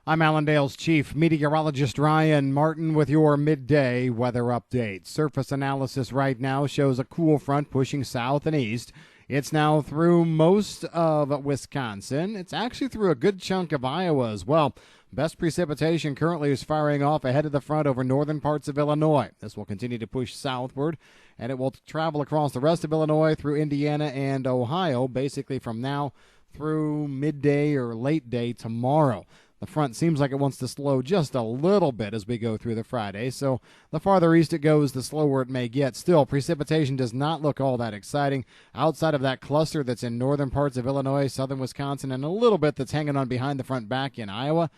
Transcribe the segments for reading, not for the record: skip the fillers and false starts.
I'm Allendale's chief meteorologist Ryan Martin with your midday weather update. Surface analysis right now shows a cool front pushing south and east. It's now through most of Wisconsin. It's actually through a good chunk of Iowa as well. Best precipitation currently is firing off ahead of the front over northern parts of Illinois. This will continue to push southward, and it will travel across the rest of Illinois through Indiana and Ohio, basically from now through midday or late day tomorrow. The front seems like it wants to slow just a little bit as we go through the Friday, so the farther east it goes, the slower it may get. Still, precipitation does not look all that exciting. Outside of that cluster that's in northern parts of Illinois, southern Wisconsin, and a little bit that's hanging on behind the front back in Iowa,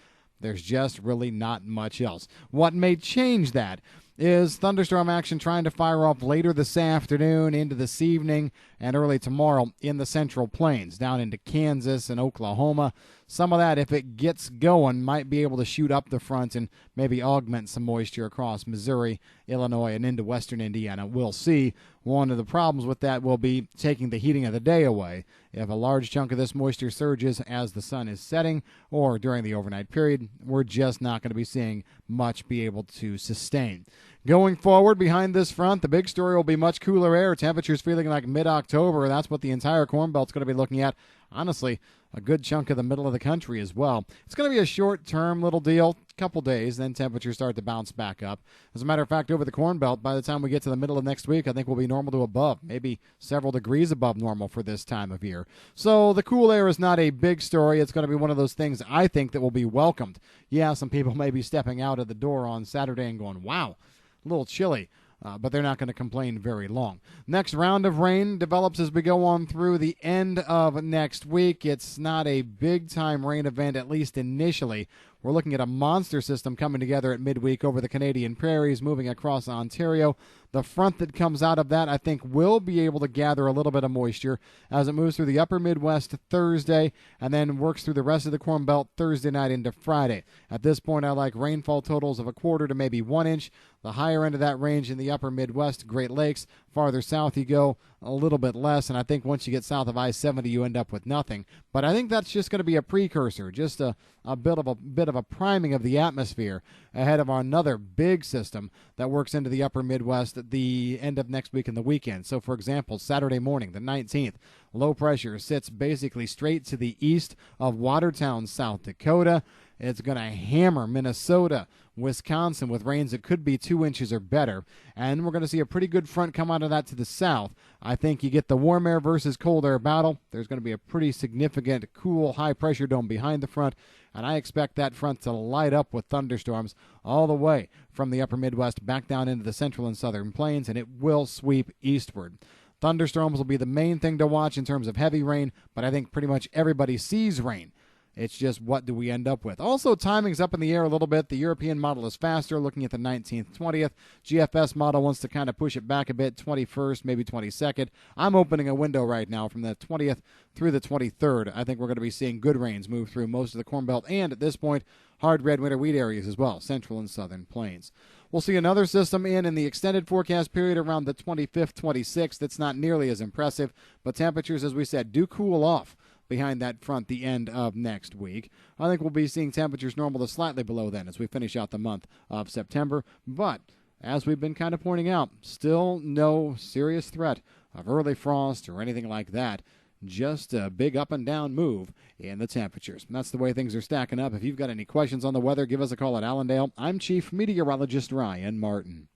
there's just really not much else. What may change that is thunderstorm action trying to fire off later this afternoon into this evening and early tomorrow in the Central Plains, down into Kansas and Oklahoma. Some of that, if it gets going, might be able to shoot up the front and maybe augment some moisture across Missouri, Illinois, and into western Indiana. We'll see. One of the problems with that will be taking the heating of the day away. If a large chunk of this moisture surges as the sun is setting or during the overnight period, we're just not going to be seeing much be able to sustain. Going forward behind this front, the big story will be much cooler air. Temperatures feeling like mid-October. That's what the entire Corn Belt's going to be looking at. Honestly, a good chunk of the middle of the country as well. It's going to be a short-term little deal, couple days, then temperatures start to bounce back up. As a matter of fact, over the Corn Belt, by the time we get to the middle of next week, I think we'll be normal to above, maybe several degrees above normal for this time of year. So the cool air is not a big story. It's going to be one of those things I think that will be welcomed. Yeah, some people may be stepping out of the door on Saturday and going, wow, a little chilly. But they're not going to complain very long. Next round of rain develops as we go on through the end of next week. It's not a big-time rain event, at least initially. We're looking at a monster system coming together at midweek over the Canadian prairies, moving across Ontario. The front that comes out of that, I think, will be able to gather a little bit of moisture as it moves through the upper Midwest Thursday and then works through the rest of the Corn Belt Thursday night into Friday. At this point, I like rainfall totals of a quarter to maybe 1 inch. The higher end of that range in the upper Midwest, Great Lakes. Farther south you go, a little bit less, and I think once you get south of I-70, you end up with nothing. But I think that's just going to be a precursor, just a bit of a priming of the atmosphere ahead of another big system that works into the upper Midwest at the end of next week and the weekend. So, for example, Saturday morning, the 19th, low pressure sits basically straight to the east of Watertown, South Dakota. It's going to hammer Minnesota, Wisconsin with rains that could be 2 inches or better. And we're going to see a pretty good front come out of that to the south. I think you get the warm air versus cold air battle. There's going to be a pretty significant cool high pressure dome behind the front. And I expect that front to light up with thunderstorms all the way from the upper Midwest back down into the central and southern plains, and it will sweep eastward. Thunderstorms will be the main thing to watch in terms of heavy rain, but I think pretty much everybody sees rain. It's just what do we end up with. Also, timing's up in the air a little bit. The European model is faster, looking at the 19th, 20th. GFS model wants to kind of push it back a bit, 21st, maybe 22nd. I'm opening a window right now from the 20th through the 23rd. I think we're going to be seeing good rains move through most of the Corn Belt and, at this point, hard red winter wheat areas as well, central and southern plains. We'll see another system in the extended forecast period around the 25th, 26th. That's not nearly as impressive, but temperatures, as we said, do cool off behind that front the end of next week. I think we'll be seeing temperatures normal to slightly below then as we finish out the month of September. But as we've been kind of pointing out, still no serious threat of early frost or anything like that. Just a big up and down move in the temperatures. And that's the way things are stacking up. If you've got any questions on the weather, give us a call at Allendale. I'm Chief Meteorologist Ryan Martin.